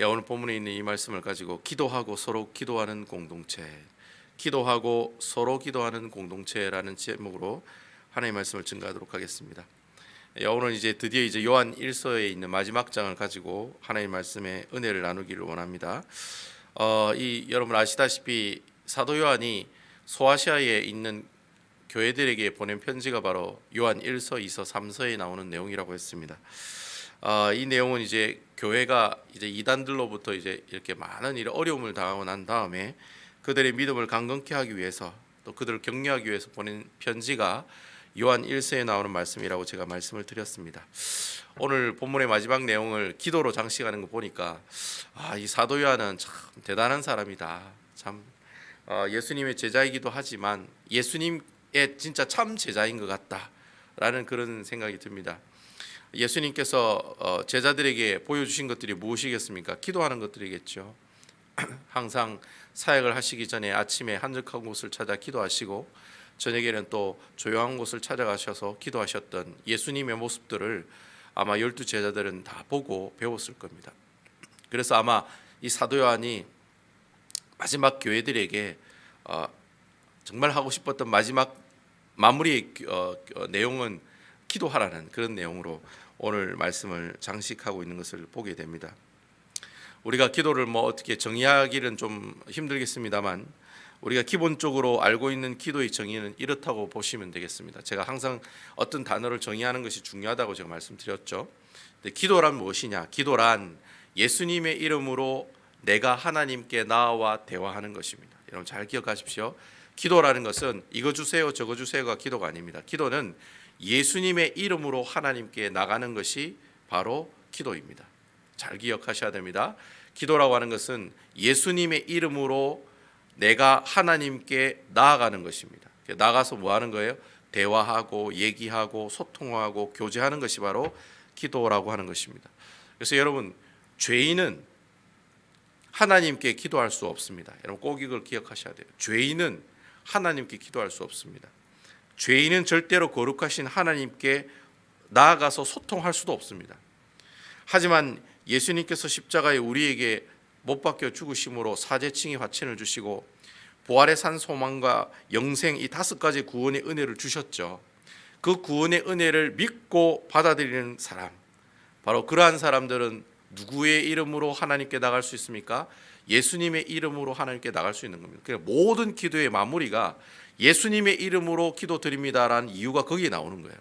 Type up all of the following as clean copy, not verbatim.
오늘 본문에 있는 이 말씀을 가지고 기도하고 서로 기도하는 공동체, 기도하고 서로 기도하는 공동체라는 제목으로 하나님의 말씀을 증거하도록 하겠습니다. 오늘 드디어 요한 1서에 있는 마지막 장을 가지고 하나님의 말씀의 은혜를 나누기를 원합니다. 여러분 아시다시피 사도 요한이 소아시아에 있는 교회들에게 보낸 편지가 바로 요한 1서, 2서, 3서에 나오는 내용이라고 했습니다. 이 내용은 교회가 이단들로부터 이렇게 많은 어려움을 당하고 난 다음에 그들의 믿음을 강건케 하기 위해서 또 그들을 격려하기 위해서 보낸 편지가 요한 1서에 나오는 말씀이라고 제가 말씀을 드렸습니다. 오늘 본문의 마지막 내용을 기도로 장식하는 거 보니까 이 사도 요한은 참 대단한 사람이다. 참 예수님의 제자이기도 하지만 예수님의 진짜 참 제자인 것 같다라는 그런 생각이 듭니다. 예수님께서 제자들에게 보여주신 것들이 무엇이겠습니까? 기도하는 것들이겠죠. 항상 사역을 하시기 전에 아침에 한적한 곳을 찾아 기도하시고 저녁에는 또 조용한 곳을 찾아가셔서 기도하셨던 예수님의 모습들을 아마 12 제자들은 다 보고 배웠을 겁니다. 그래서 아마 이 사도 요한이 마지막 교회들에게 정말 하고 싶었던 마지막 마무리 내용은 기도하라는 그런 내용으로 오늘 말씀을 장식하고 있는 것을 보게 됩니다. 우리가 기도를 어떻게 정의하기는 좀 힘들겠습니다만 우리가 기본적으로 알고 있는 기도의 정의는 이렇다고 보시면 되겠습니다. 제가 항상 어떤 단어를 정의하는 것이 중요하다고 제가 말씀드렸죠. 근데 기도란 무엇이냐? 기도란 예수님의 이름으로 내가 하나님께 나와 대화하는 것입니다. 여러분 잘 기억하십시오. 기도라는 것은 이거 주세요 저거 주세요가 기도가 아닙니다. 기도는 예수님의 이름으로 하나님께 나가는 것이 바로 기도입니다. 잘 기억하셔야 됩니다. 기도라고 하는 것은 예수님의 이름으로 내가 하나님께 나아가는 것입니다. 나가서 뭐 하는 거예요? 대화하고 얘기하고 소통하고 교제하는 것이 바로 기도라고 하는 것입니다. 그래서 여러분 죄인은 하나님께 기도할 수 없습니다. 여러분 꼭 이걸 기억하셔야 돼요. 죄인은 하나님께 기도할 수 없습니다. 죄인은 절대로 거룩하신 하나님께 나아가서 소통할 수도 없습니다. 하지만 예수님께서 십자가에 우리에게 못 박혀 죽으심으로 사제칭의 화친을 주시고 부활의 산 소망과 영생 이 5가지 구원의 은혜를 주셨죠. 그 구원의 은혜를 믿고 받아들이는 사람, 바로 그러한 사람들은 누구의 이름으로 하나님께 나갈 수 있습니까? 예수님의 이름으로 하나님께 나갈 수 있는 겁니다. 그러니까 모든 기도의 마무리가 예수님의 이름으로 기도드립니다라는 이유가 거기에 나오는 거예요.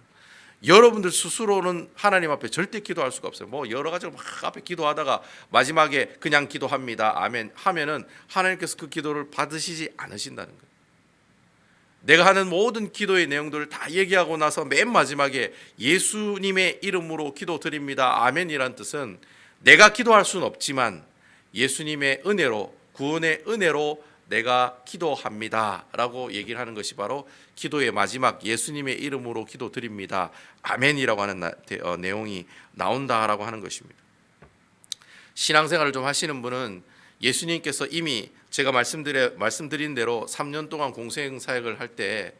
여러분들 스스로는 하나님 앞에 절대 기도할 수가 없어요. 여러 가지로 막 앞에 기도하다가 마지막에 그냥 기도합니다 아멘 하면은 하나님께서 그 기도를 받으시지 않으신다는 거예요. 내가 하는 모든 기도의 내용들을 다 얘기하고 나서 맨 마지막에 예수님의 이름으로 기도드립니다 아멘이란 뜻은 내가 기도할 수는 없지만 예수님의 은혜로, 구원의 은혜로 내가 기도합니다 라고 얘기를 하는 것이 바로 기도의 마지막 예수님의 이름으로 기도드립니다 아멘이라고 하는 내용이 나온다라고 하는 것입니다. 신앙생활을 좀 하시는 분은 예수님께서 이미 제가 말씀드린 대로 3년 동안 공생사역을 할 때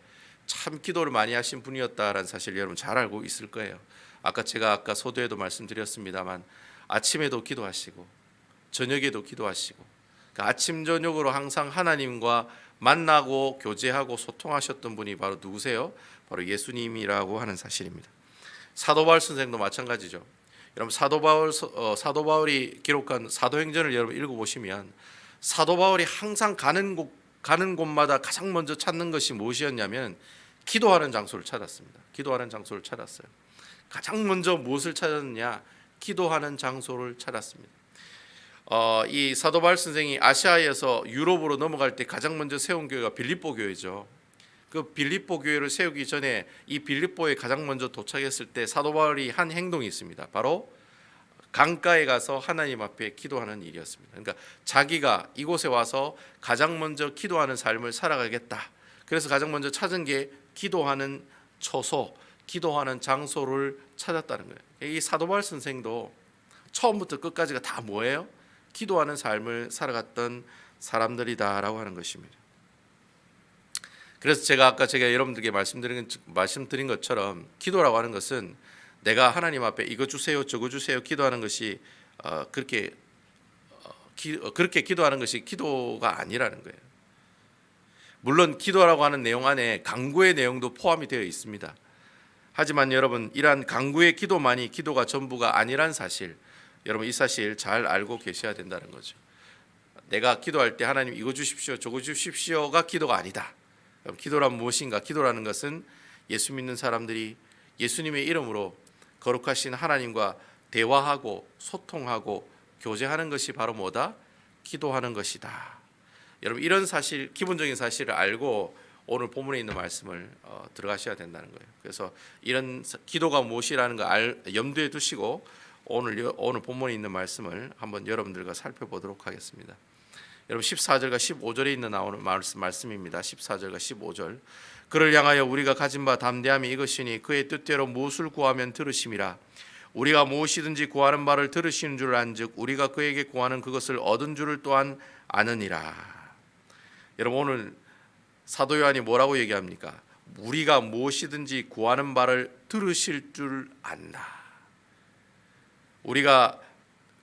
참 기도를 많이 하신 분이었다라는 사실 여러분 잘 알고 있을 거예요. 제가 아까 소도에도 말씀드렸습니다만 아침에도 기도하시고 저녁에도 기도하시고 아침 저녁으로 항상 하나님과 만나고 교제하고 소통하셨던 분이 바로 누구세요? 바로 예수님이라고 하는 사실입니다. 사도 바울 선생도 마찬가지죠. 여러분 사도 바울이 기록한 사도행전을 여러분 읽어보시면 사도 바울이 항상 가는 곳마다 가장 먼저 찾는 것이 무엇이었냐면 기도하는 장소를 찾았습니다. 기도하는 장소를 찾았어요. 가장 먼저 무엇을 찾았느냐? 기도하는 장소를 찾았습니다. 이 사도 바울 선생이 아시아에서 유럽으로 넘어갈 때 가장 먼저 세운 교회가 빌립보 교회죠. 그 빌립보 교회를 세우기 전에 이 빌립보에 가장 먼저 도착했을 때 사도 바울이 한 행동이 있습니다. 바로 강가에 가서 하나님 앞에 기도하는 일이었습니다. 그러니까 자기가 이곳에 와서 가장 먼저 기도하는 삶을 살아가겠다. 그래서 가장 먼저 찾은 게 기도하는 처소, 기도하는 장소를 찾았다는 거예요. 이 사도 바울 선생도 처음부터 끝까지가 다 뭐예요? 기도하는 삶을 살아갔던 사람들이다라고 하는 것입니다. 그래서 제가 여러분들에게 말씀드린 것처럼 기도라고 하는 것은 내가 하나님 앞에 이거 주세요 저거 주세요 기도하는 것이 그렇게 그렇게 기도하는 것이 기도가 아니라는 거예요. 물론 기도라고 하는 내용 안에 간구의 내용도 포함이 되어 있습니다. 하지만 여러분, 이러한 간구의 기도만이 기도가 전부가 아니란 사실, 여러분 이 사실 잘 알고 계셔야 된다는 거죠. 내가 기도할 때 하나님 이거 주십시오, 저거 주십시오가 기도가 아니다. 기도란 무엇인가? 기도라는 것은 예수 믿는 사람들이 예수님의 이름으로 거룩하신 하나님과 대화하고 소통하고 교제하는 것이 바로 뭐다? 기도하는 것이다. 여러분 이런 사실, 기본적인 사실을 알고 오늘 본문에 있는 말씀을 들어가셔야 된다는 거예요. 그래서 이런 기도가 무엇이라는 거 염두에 두시고 오늘 본문에 있는 말씀을 한번 여러분들과 살펴보도록 하겠습니다. 여러분 14절과 15절에 있는 나오는 말씀입니다. 14절과 15절. 그를 향하여 우리가 가진 바 담대함이 이것이니 그의 뜻대로 무엇을 구하면 들으심이라. 우리가 무엇이든지 구하는 바를 들으시는 줄 안즉 우리가 그에게 구하는 그것을 얻은 줄을 또한 아느니라. 여러분 오늘 사도 요한이 뭐라고 얘기합니까? 우리가 무엇이든지 구하는 바를 들으실 줄 안다. 우리가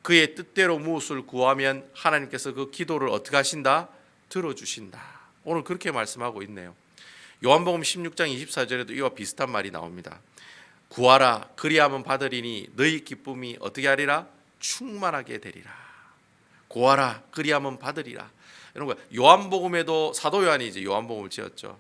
그의 뜻대로 무엇을 구하면 하나님께서 그 기도를 어떻게 하신다? 들어주신다. 오늘 그렇게 말씀하고 있네요. 요한복음 16장 24절에도 이와 비슷한 말이 나옵니다. 구하라 그리하면 받으리니 너희 기쁨이 어떻게 하리라? 충만하게 되리라. 구하라 그리하면 받으리라. 이런 거 요한복음에도 사도 요한이 이제 요한복음을 지었죠.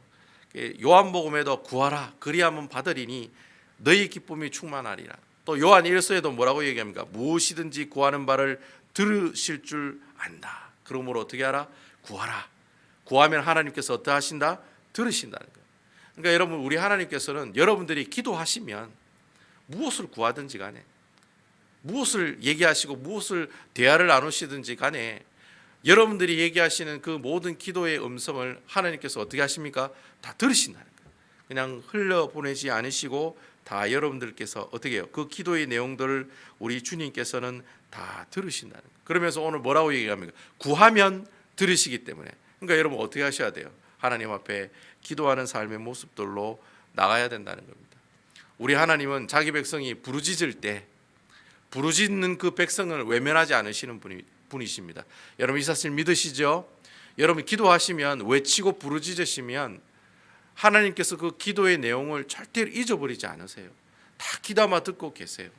요한복음에도 구하라 그리하면 받으리니 너희 기쁨이 충만하리라. 또 요한 1서에도 뭐라고 얘기합니까? 무엇이든지 구하는 바를 들으실 줄 안다. 그러므로 어떻게 하라? 구하라. 구하면 하나님께서 어떻게 하신다? 들으신다는 거예요. 그러니까 여러분 우리 하나님께서는 여러분들이 기도하시면 무엇을 구하든지 간에 무엇을 얘기하시고 무엇을 대화를 나누시든지 간에 여러분들이 얘기하시는 그 모든 기도의 음성을 하나님께서 어떻게 하십니까? 다 들으신다는 거예요. 그냥 흘려보내지 않으시고 다 여러분들께서 어떻게 해요? 그 기도의 내용들을 우리 주님께서는 다 들으신다는 거예요. 그러면서 오늘 뭐라고 얘기합니까? 구하면 들으시기 때문에. 그러니까 여러분 어떻게 하셔야 돼요? 하나님 앞에 기도하는 삶의 모습들로 나가야 된다는 겁니다. 우리 하나님은 자기 백성이 부르짖을 때 부르짖는 그 백성을 외면하지 않으시는 분이십니다. 여러분 이 사실 믿으시죠? 여러분 기도하시면 외치고 부르짖으시면 하나님께서 그 기도의 내용을 절대로 잊어버리지 않으세요. 다 귀담아 듣고 계세요.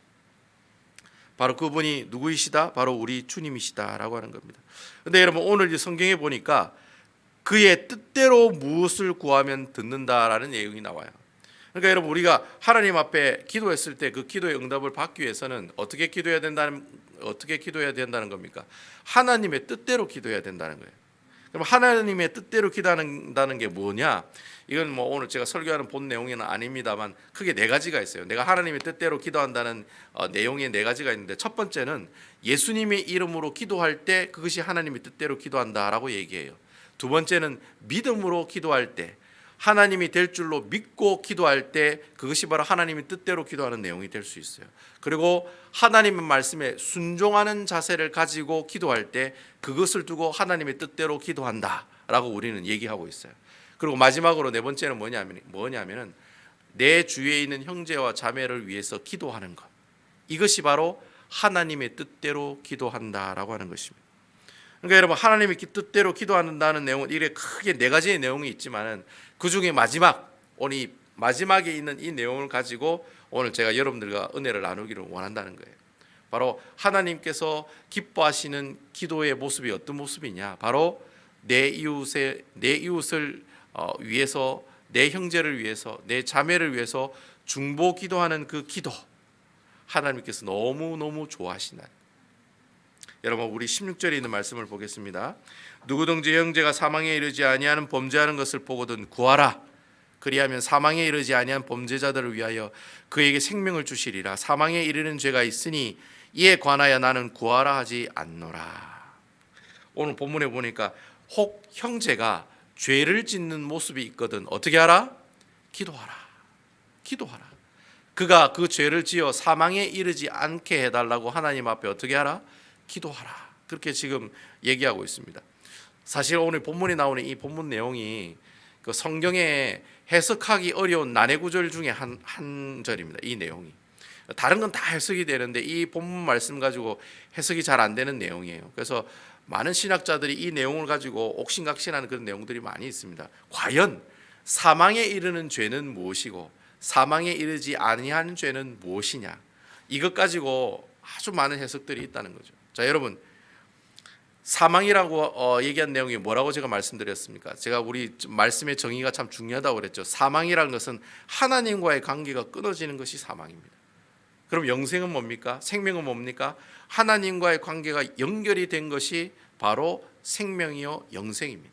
바로 그분이 누구이시다? 바로 우리 주님이시다라고 하는 겁니다. 그런데 여러분 오늘 성경에 보니까 그의 뜻대로 무엇을 구하면 듣는다라는 내용이 나와요. 그러니까 여러분 우리가 하나님 앞에 기도했을 때 그 기도의 응답을 받기 위해서는 어떻게 기도해야 된다는 겁니까? 하나님의 뜻대로 기도해야 된다는 거예요. 그럼 하나님의 뜻대로 기도한다는 게 뭐냐? 이건 뭐 오늘 제가 설교하는 본 내용은 아닙니다만 크게 네 가지가 있어요. 내가 하나님의 뜻대로 기도한다는 내용이 네 가지가 있는데 첫 번째는 예수님의 이름으로 기도할 때 그것이 하나님의 뜻대로 기도한다라고 얘기해요. 두 번째는 믿음으로 기도할 때 하나님이 될 줄로 믿고 기도할 때 그것이 바로 하나님의 뜻대로 기도하는 내용이 될 수 있어요. 그리고 하나님의 말씀에 순종하는 자세를 가지고 기도할 때 그것을 두고 하나님의 뜻대로 기도한다라고 우리는 얘기하고 있어요. 그리고 마지막으로 네 번째는 뭐냐면은 내 주위에 있는 형제와 자매를 위해서 기도하는 것. 이것이 바로 하나님의 뜻대로 기도한다라고 하는 것입니다. 그러니까 여러분 하나님의 뜻대로 기도한다는 내용은 이래 크게 네 가지의 내용이 있지만은 그 중에 오늘 마지막에 있는 이 내용을 가지고 오늘 제가 여러분들과 은혜를 나누기를 원한다는 거예요. 바로 하나님께서 기뻐하시는 기도의 모습이 어떤 모습이냐? 바로 내 이웃을 위해서, 내 형제를 위해서, 내 자매를 위해서 중보 기도하는 그 기도, 하나님께서 너무너무 좋아하신다. 여러분 우리 16절에 있는 말씀을 보겠습니다. 누구든지 형제가 사망에 이르지 아니하는 범죄하는 것을 보거든 구하라. 그리하면 사망에 이르지 아니한 범죄자들을 위하여 그에게 생명을 주시리라. 사망에 이르는 죄가 있으니 이에 관하여 나는 구하라 하지 않노라. 오늘 본문에 보니까 혹 형제가 죄를 짓는 모습이 있거든 어떻게 하라? 기도하라. 기도하라. 그가 그 죄를 지어 사망에 이르지 않게 해달라고 하나님 앞에 어떻게 하라? 기도하라. 그렇게 지금 얘기하고 있습니다. 사실 오늘 본문에 나오는 이 본문 내용이 그 성경에 해석하기 어려운 난해 구절 중에 한 절입니다. 이 내용이 다른 건 다 해석이 되는데 이 본문 말씀 가지고 해석이 잘 안 되는 내용이에요. 그래서 많은 신학자들이 이 내용을 가지고 옥신각신하는 그런 내용들이 많이 있습니다. 과연 사망에 이르는 죄는 무엇이고 사망에 이르지 아니하는 죄는 무엇이냐, 이것 가지고 아주 많은 해석들이 있다는 거죠. 자, 여러분, 사망이라고 얘기한 내용이 뭐라고 제가 말씀드렸습니까? 제가 우리 말씀의 정의가 참 중요하다고 그랬죠. 사망이라는 것은 하나님과의 관계가 끊어지는 것이 사망입니다. 그럼 영생은 뭡니까? 생명은 뭡니까? 하나님과의 관계가 연결이 된 것이 바로 생명이요 영생입니다.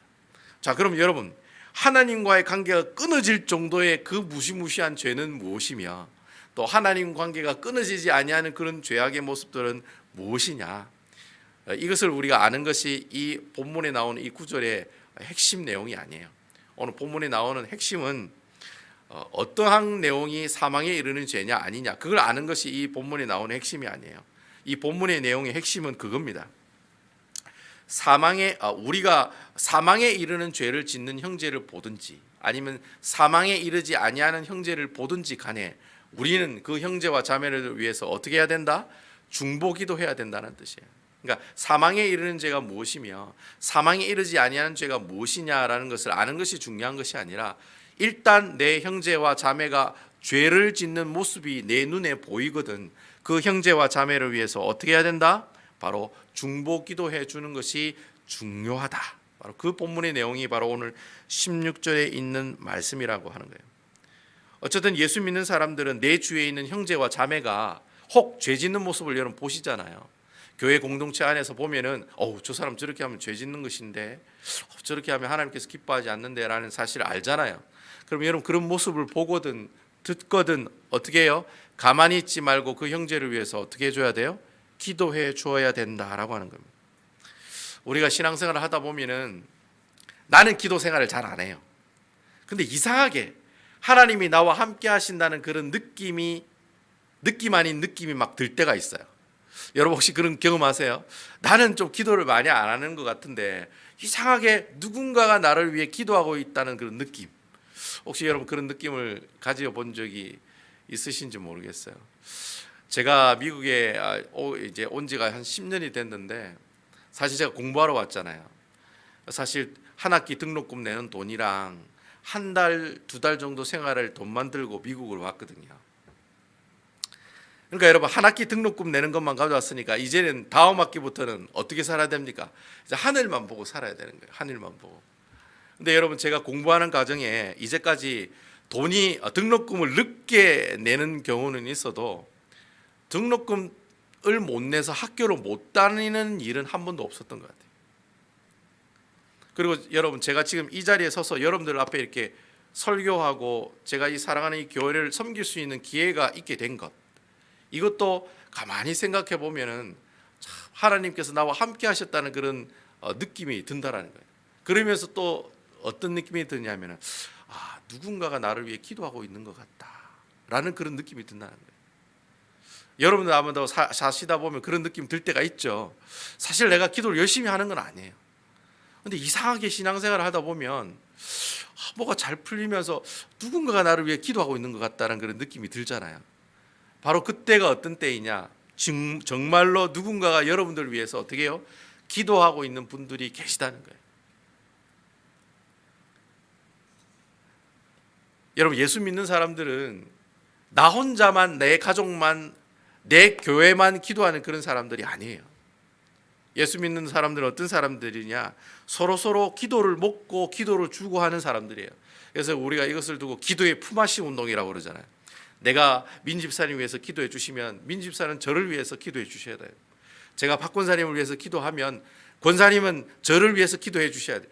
자, 그럼 여러분, 하나님과의 관계가 끊어질 정도의 그 무시무시한 죄는 무엇이며 또 하나님 관계가 끊어지지 아니하는 그런 죄악의 모습들은 무엇이냐, 이것을 우리가 아는 것이 이 본문에 나오는 이 구절의 핵심 내용이 아니에요. 오늘 본문에 나오는 핵심은 어떠한 내용이 사망에 이르는 죄냐 아니냐, 그걸 아는 것이 이 본문에 나오는 핵심이 아니에요. 이 본문의 내용의 핵심은 그겁니다. 우리가 사망에 이르는 죄를 짓는 형제를 보든지 아니면 사망에 이르지 아니하는 형제를 보든지 간에 우리는 그 형제와 자매를 위해서 어떻게 해야 된다? 중보기도해야 된다는 뜻이에요. 그러니까 사망에 이르는 죄가 무엇이며 사망에 이르지 아니하는 죄가 무엇이냐라는 것을 아는 것이 중요한 것이 아니라, 일단 내 형제와 자매가 죄를 짓는 모습이 내 눈에 보이거든 그 형제와 자매를 위해서 어떻게 해야 된다? 바로 중보기도해 주는 것이 중요하다. 바로 그 본문의 내용이 바로 오늘 16절에 있는 말씀이라고 하는 거예요. 어쨌든 예수 믿는 사람들은 내 주위에 있는 형제와 자매가 혹 죄 짓는 모습을 여러분 보시잖아요. 교회 공동체 안에서 보면은 저 사람 저렇게 하면 죄 짓는 것인데 저렇게 하면 하나님께서 기뻐하지 않는데 라는 사실을 알잖아요. 그럼 여러분, 그런 모습을 보거든 듣거든 어떻게 해요? 가만히 있지 말고 그 형제를 위해서 어떻게 해줘야 돼요? 기도해 주어야 된다라고 하는 겁니다. 우리가 신앙생활을 하다 보면은 나는 기도 생활을 잘 안 해요. 근데 이상하게 하나님이 나와 함께 하신다는 그런 느낌 아닌 느낌이 막 들 때가 있어요. 여러분 혹시 그런 경험하세요? 나는 좀 기도를 많이 안 하는 것 같은데 이상하게 누군가가 나를 위해 기도하고 있다는 그런 느낌, 혹시 여러분 그런 느낌을 가져본 적이 있으신지 모르겠어요. 제가 미국에 이제 온 지가 한 10년이 됐는데 사실 제가 공부하러 왔잖아요. 사실 한 학기 등록금 내는 돈이랑 한 달, 두 달 정도 생활을 돈만 들고 미국을 왔거든요. 그러니까 여러분, 한 학기 등록금 내는 것만 가져왔으니까 이제는 다음 학기부터는 어떻게 살아야 됩니까? 이제 하늘만 보고 살아야 되는 거예요. 하늘만 보고. 근데 여러분, 제가 공부하는 과정에 이제까지 등록금을 늦게 내는 경우는 있어도 등록금을 못 내서 학교를 못 다니는 일은 한 번도 없었던 것 같아요. 그리고 여러분, 제가 지금 이 자리에 서서 여러분들 앞에 이렇게 설교하고 제가 이 사랑하는 이 교회를 섬길 수 있는 기회가 있게 된 것, 이것도 가만히 생각해 보면은 하나님께서 나와 함께 하셨다는 그런 느낌이 든다라는 거예요. 그러면서 또 어떤 느낌이 드냐면은 누군가가 나를 위해 기도하고 있는 것 같다라는 그런 느낌이 든다는 거예요. 여러분들 아마도 사시다 보면 그런 느낌 들 때가 있죠. 사실 내가 기도를 열심히 하는 건 아니에요. 근데 이상하게 신앙생활을 하다 보면 뭐가 잘 풀리면서 누군가가 나를 위해 기도하고 있는 것 같다는 그런 느낌이 들잖아요. 바로 그때가 어떤 때이냐, 정말로 누군가가 여러분들을 위해서 어떻게 해요? 기도하고 있는 분들이 계시다는 거예요. 여러분, 예수 믿는 사람들은 나 혼자만, 내 가족만, 내 교회만 기도하는 그런 사람들이 아니에요. 예수 믿는 사람들은 어떤 사람들이냐, 서로 기도를 먹고 기도를 주고 하는 사람들이에요. 그래서 우리가 이것을 두고 기도의 품앗이 운동이라고 그러잖아요. 내가 민 집사님 위해서 기도해 주시면 민 집사는 저를 위해서 기도해 주셔야 돼요. 제가 박 권사님을 위해서 기도하면 권사님은 저를 위해서 기도해 주셔야 돼요.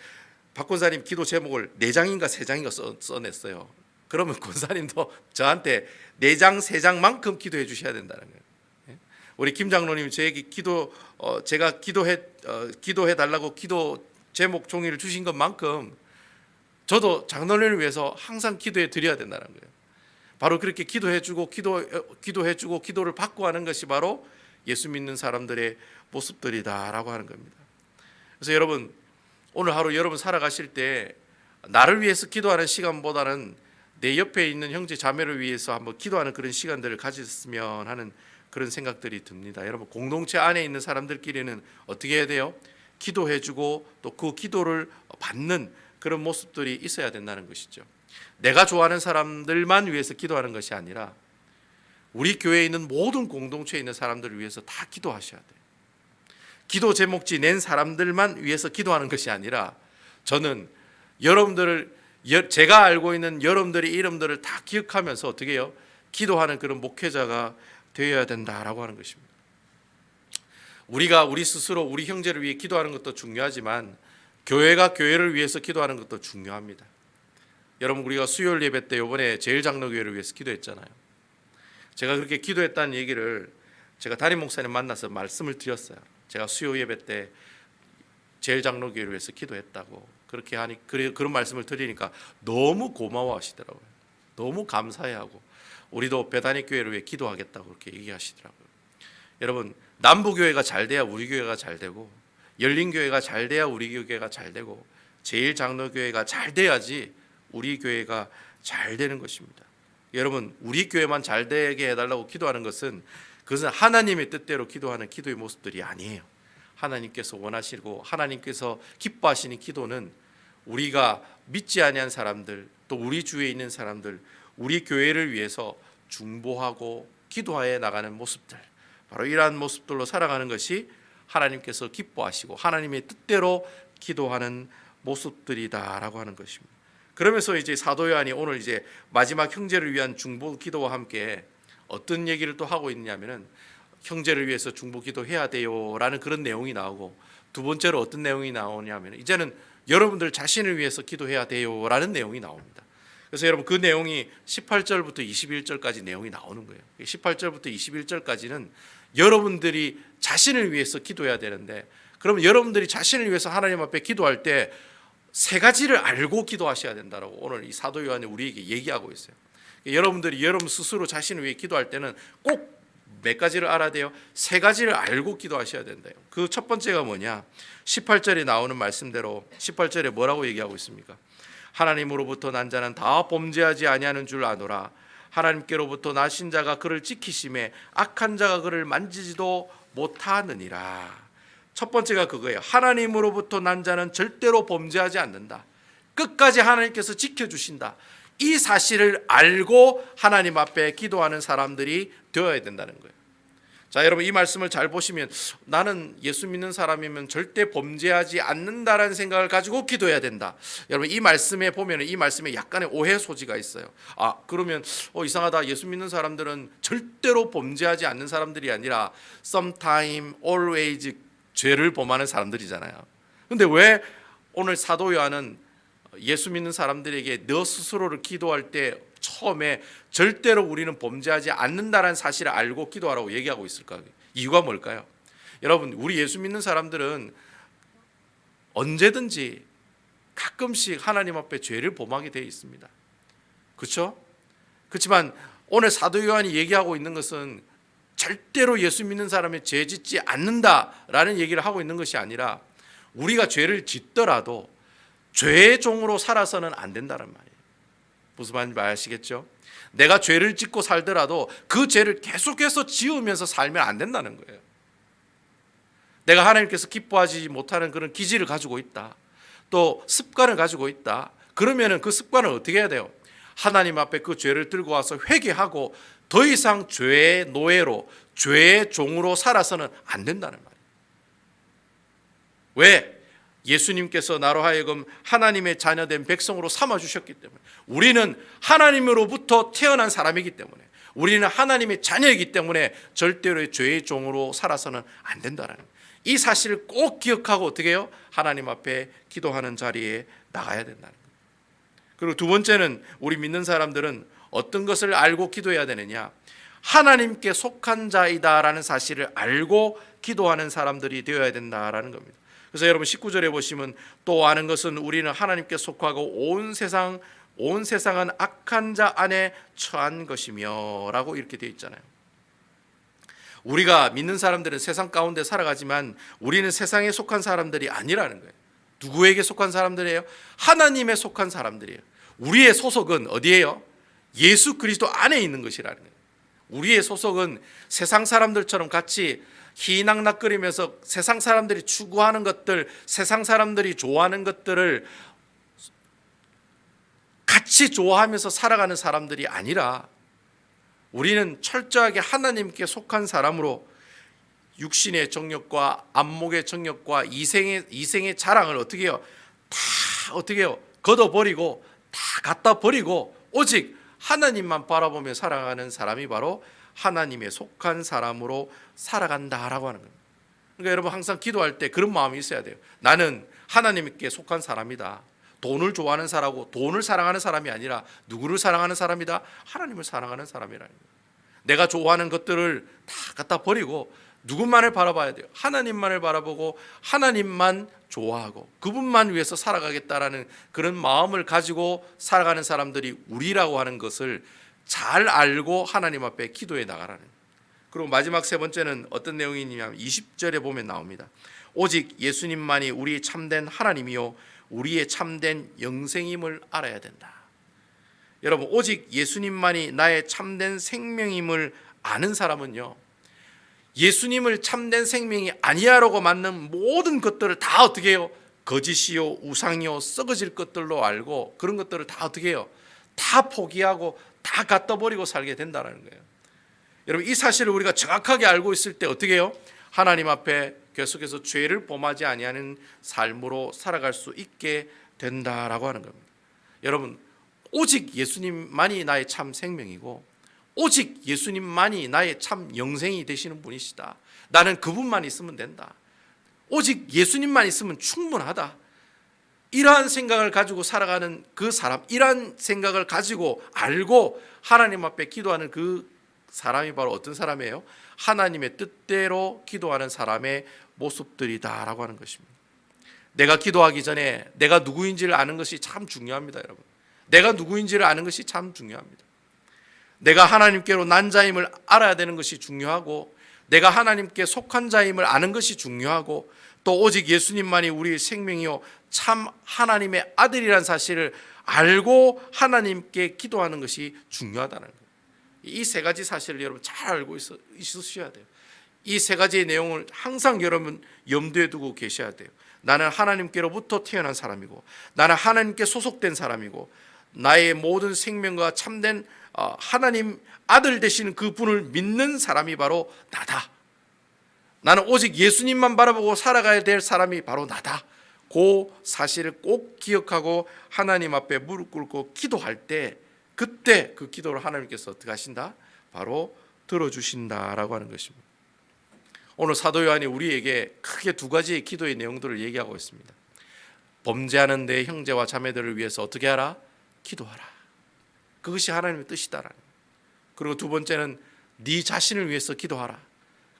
박 권사님 기도 제목을 4장인가 3장인가 써냈어요. 그러면 권사님도 저한테 4장 3장만큼 기도해 주셔야 된다는 거예요. 우리 김 장로님 저에게 제가 기도해 달라고 기도 제목 종이를 주신 것만큼 저도 장로님을 위해서 항상 기도해 드려야 된다는 거예요. 바로 그렇게 기도해주고 기도해주고 기도를 받고 하는 것이 바로 예수 믿는 사람들의 모습들이다라고 하는 겁니다. 그래서 여러분, 오늘 하루 여러분 살아가실 때 나를 위해서 기도하는 시간보다는 내 옆에 있는 형제 자매를 위해서 한번 기도하는 그런 시간들을 가졌으면 하는 그런 생각들이 듭니다. 여러분, 공동체 안에 있는 사람들끼리는 어떻게 해야 돼요? 기도해주고 또 그 기도를 받는 그런 모습들이 있어야 된다는 것이죠. 내가 좋아하는 사람들만 위해서 기도하는 것이 아니라 우리 교회에 있는 모든 공동체에 있는 사람들을 위해서 다 기도하셔야 돼요. 기도 제목지 낸 사람들만 위해서 기도하는 것이 아니라 저는 여러분들을, 제가 알고 있는 여러분들의 이름들을 다 기억하면서 어떻게 해요? 기도하는 그런 목회자가 되어야 된다라고 하는 것입니다. 우리가 우리 스스로 우리 형제를 위해 기도하는 것도 중요하지만 교회가 교회를 위해서 기도하는 것도 중요합니다. 여러분, 우리가 수요일 예배 때 이번에 제일장로교회를 위해서 기도했잖아요. 제가 그렇게 기도했다는 얘기를 제가 담임 목사님 만나서 말씀을 드렸어요. 제가 수요 예배 때 제일장로교회를 위해서 기도했다고 그렇게 하니 그런 말씀을 드리니까 너무 고마워하시더라고요. 너무 감사해하고 우리도 베다니 교회를 위해 기도하겠다고 그렇게 얘기하시더라고요. 여러분, 남부교회가 잘 돼야 우리 교회가 잘 되고 열린교회가 잘 돼야 우리 교회가 잘 되고 제일장로교회가 잘 돼야지 우리 교회가 잘 되는 것입니다. 여러분, 우리 교회만 잘 되게 해달라고 기도하는 것은 그것은 하나님의 뜻대로 기도하는 기도의 모습들이 아니에요. 하나님께서 원하시고 하나님께서 기뻐하시는 기도는 우리가 믿지 아니한 사람들, 또 우리 주위에 있는 사람들, 우리 교회를 위해서 중보하고 기도하여 나가는 모습들, 바로 이러한 모습들로 살아가는 것이 하나님께서 기뻐하시고 하나님의 뜻대로 기도하는 모습들이다라고 하는 것입니다. 그러면서 이제 사도 요한이 오늘 이제 마지막 형제를 위한 중보 기도와 함께 어떤 얘기를 또 하고 있냐면은 형제를 위해서 중보 기도해야 돼요라는 그런 내용이 나오고, 두 번째로 어떤 내용이 나오냐면 이제는 여러분들 자신을 위해서 기도해야 돼요라는 내용이 나옵니다. 그래서 여러분, 그 내용이 18절부터 21절까지 내용이 나오는 거예요. 18절부터 21절까지는 여러분들이 자신을 위해서 기도해야 되는데, 그럼 여러분들이 자신을 위해서 하나님 앞에 기도할 때 세 가지를 알고 기도하셔야 된다라고 오늘 이 사도 요한이 우리에게 얘기하고 있어요. 여러분들이 여러분 스스로 자신을 위해 기도할 때는 꼭 몇 가지를 알아야 돼요? 세 가지를 알고 기도하셔야 된대요. 그 첫 번째가 뭐냐? 18절에 나오는 말씀대로 18절에 뭐라고 얘기하고 있습니까? 하나님으로부터 난 자는 다 범죄하지 아니하는 줄 아노라. 하나님께로부터 나신 자가 그를 지키심에 악한 자가 그를 만지지도 못하느니라. 첫 번째가 그거예요. 하나님으로부터 난 자는 절대로 범죄하지 않는다. 끝까지 하나님께서 지켜주신다. 이 사실을 알고 하나님 앞에 기도하는 사람들이 되어야 된다는 거예요. 자, 여러분, 이 말씀을 잘 보시면 나는 예수 믿는 사람이면 절대 범죄하지 않는다라는 생각을 가지고 기도해야 된다. 여러분, 이 말씀에 보면 이 말씀에 약간의 오해 소지가 있어요. 아, 그러면 이상하다. 예수 믿는 사람들은 절대로 범죄하지 않는 사람들이 아니라 sometime, always 죄를 범하는 사람들이잖아요. 근데 왜 오늘 사도 요한은 예수 믿는 사람들에게 너 스스로를 기도할 때 처음에 절대로 우리는 범죄하지 않는다라는 사실을 알고 기도하라고 얘기하고 있을까? 이유가 뭘까요? 여러분, 우리 예수 믿는 사람들은 언제든지 가끔씩 하나님 앞에 죄를 범하게 되어 있습니다. 그렇죠? 그렇지만 오늘 사도 요한이 얘기하고 있는 것은 절대로 예수 믿는 사람이 죄 짓지 않는다라는 얘기를 하고 있는 것이 아니라 우리가 죄를 짓더라도 죄의 종으로 살아서는 안 된다는 말이에요. 무슨 말인지 아시겠죠? 내가 죄를 짓고 살더라도 그 죄를 계속해서 지으면서 살면 안 된다는 거예요. 내가 하나님께서 기뻐하지 못하는 그런 기질을 가지고 있다, 또 습관을 가지고 있다, 그러면은 그 습관을 어떻게 해야 돼요? 하나님 앞에 그 죄를 들고 와서 회개하고 더 이상 죄의 노예로, 죄의 종으로 살아서는 안 된다는 말이에요. 왜? 예수님께서 나로 하여금 하나님의 자녀된 백성으로 삼아주셨기 때문에, 우리는 하나님으로부터 태어난 사람이기 때문에, 우리는 하나님의 자녀이기 때문에 절대로 죄의 종으로 살아서는 안 된다는 거예요. 이 사실을 꼭 기억하고 어떻게 해요? 하나님 앞에 기도하는 자리에 나가야 된다는 거예요. 그리고 두 번째는 우리 믿는 사람들은 어떤 것을 알고 기도해야 되느냐? 하나님께 속한 자이다라는 사실을 알고 기도하는 사람들이 되어야 된다라는 겁니다. 그래서 여러분 19절에 보시면 또 아는 것은 우리는 하나님께 속하고 온 세상은 악한 자 안에 처한 것이며 라고 이렇게 되어 있잖아요. 우리가 믿는 사람들은 세상 가운데 살아가지만 우리는 세상에 속한 사람들이 아니라는 거예요. 누구에게 속한 사람들이에요? 하나님에 속한 사람들이에요. 우리의 소속은 어디예요? 예수 그리스도 안에 있는 것이라는 거예요. 우리의 소속은 세상 사람들처럼 같이 희낙낙거리면서 세상 사람들이 추구하는 것들, 세상 사람들이 좋아하는 것들을 같이 좋아하면서 살아가는 사람들이 아니라 우리는 철저하게 하나님께 속한 사람으로 육신의 정욕과 안목의 정욕과 이생의 자랑을 어떻게 해요? 다 어떻게 해요? 걷어버리고 다 갖다 버리고 오직 하나님만 바라보며 살아가는 사람이 바로 하나님에 속한 사람으로 살아간다라고 하는 겁니다. 그러니까 여러분 항상 기도할 때 그런 마음이 있어야 돼요. 나는 하나님께 속한 사람이다. 돈을 좋아하는 사람하고 돈을 사랑하는 사람이 아니라 누구를 사랑하는 사람이다? 하나님을 사랑하는 사람이라는 거예요. 내가 좋아하는 것들을 다 갖다 버리고 누구만을 바라봐야 돼요? 하나님만을 바라보고 하나님만 좋아하고 그분만 위해서 살아가겠다라는 그런 마음을 가지고 살아가는 사람들이 우리라고 하는 것을 잘 알고 하나님 앞에 기도해 나가라는. 그리고 마지막 세 번째는 어떤 내용이냐면 20절에 보면 나옵니다. 오직 예수님만이 우리 참된 하나님이요 우리의 참된 영생임을 알아야 된다. 여러분, 오직 예수님만이 나의 참된 생명임을 아는 사람은요, 예수님을 참된 생명이 아니야라고 맞는 모든 것들을 다 어떻게 해요? 거짓이요, 우상이요, 썩어질 것들로 알고 그런 것들을 다 어떻게 해요? 다 포기하고 다 갖다 버리고 살게 된다는 거예요. 여러분, 이 사실을 우리가 정확하게 알고 있을 때 어떻게 해요? 하나님 앞에 계속해서 죄를 범하지 아니하는 삶으로 살아갈 수 있게 된다라고 하는 겁니다. 여러분, 오직 예수님만이 나의 참 생명이고 오직 예수님만이 나의 참 영생이 되시는 분이시다. 나는 그분만 있으면 된다. 오직 예수님만 있으면 충분하다. 이러한 생각을 가지고 살아가는 그 사람, 이러한 생각을 가지고 알고 하나님 앞에 기도하는 그 사람이 바로 어떤 사람이에요? 하나님의 뜻대로 기도하는 사람의 모습들이다라고 하는 것입니다. 내가 기도하기 전에 내가 누구인지를 아는 것이 참 중요합니다, 여러분. 내가 누구인지를 아는 것이 참 중요합니다. 내가 하나님께로 난 자임을 알아야 되는 것이 중요하고 내가 하나님께 속한 자임을 아는 것이 중요하고 또 오직 예수님만이 우리의 생명이요 참 하나님의 아들이라는 사실을 알고 하나님께 기도하는 것이 중요하다는 거예요. 이 세 가지 사실을 여러분 잘 알고 있으셔야 돼요. 이 세 가지의 내용을 항상 여러분 염두에 두고 계셔야 돼요. 나는 하나님께로부터 태어난 사람이고 나는 하나님께 소속된 사람이고 나의 모든 생명과 참된 하나님 아들 되시는 그분을 믿는 사람이 바로 나다. 나는 오직 예수님만 바라보고 살아가야 될 사람이 바로 나다. 그 사실을 꼭 기억하고 하나님 앞에 무릎 꿇고 기도할 때 그때 그 기도를 하나님께서 어떻게 하신다? 바로 들어주신다라고 하는 것입니다. 오늘 사도 요한이 우리에게 크게 두 가지의 기도의 내용들을 얘기하고 있습니다. 범죄하는 내 형제와 자매들을 위해서 어떻게 하라? 기도하라. 그것이 하나님의 뜻이다라는 거예요. 그리고 두 번째는 네 자신을 위해서 기도하라.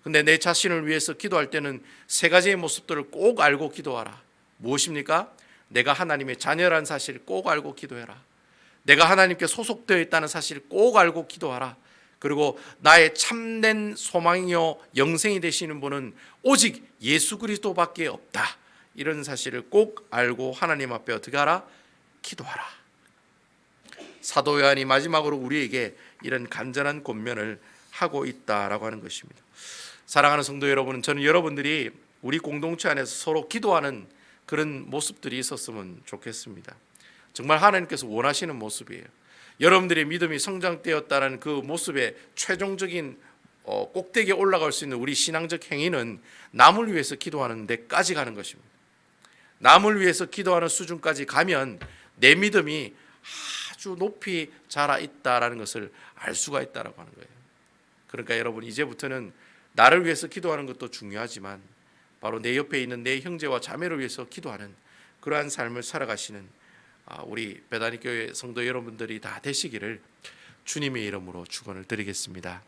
근데 내 자신을 위해서 기도할 때는 세 가지의 모습들을 꼭 알고 기도하라. 무엇입니까? 내가 하나님의 자녀라는 사실을 꼭 알고 기도해라. 내가 하나님께 소속되어 있다는 사실을 꼭 알고 기도하라. 그리고 나의 참된 소망이요 영생이 되시는 분은 오직 예수 그리스도밖에 없다. 이런 사실을 꼭 알고 하나님 앞에 어떻게 하라? 기도하라. 사도 요한이 마지막으로 우리에게 이런 간절한 권면을 하고 있다라고 하는 것입니다. 사랑하는 성도 여러분, 저는 여러분들이 우리 공동체 안에서 서로 기도하는 그런 모습들이 있었으면 좋겠습니다. 정말 하나님께서 원하시는 모습이에요. 여러분들의 믿음이 성장되었다는 그 모습의 최종적인 꼭대기에 올라갈 수 있는 우리 신앙적 행위는 남을 위해서 기도하는 데까지 가는 것입니다. 남을 위해서 기도하는 수준까지 가면 내 믿음이 아주 높이 자라 있다라는 것을 알 수가 있다라고 하는 거예요. 그러니까 여러분, 이제부터는 나를 위해서 기도하는 것도 중요하지만 바로 내 옆에 있는 내 형제와 자매를 위해서 기도하는 그러한 삶을 살아가시는 우리 베다니 교회 성도 여러분들이 다 되시기를 주님의 이름으로 축원을 드리겠습니다.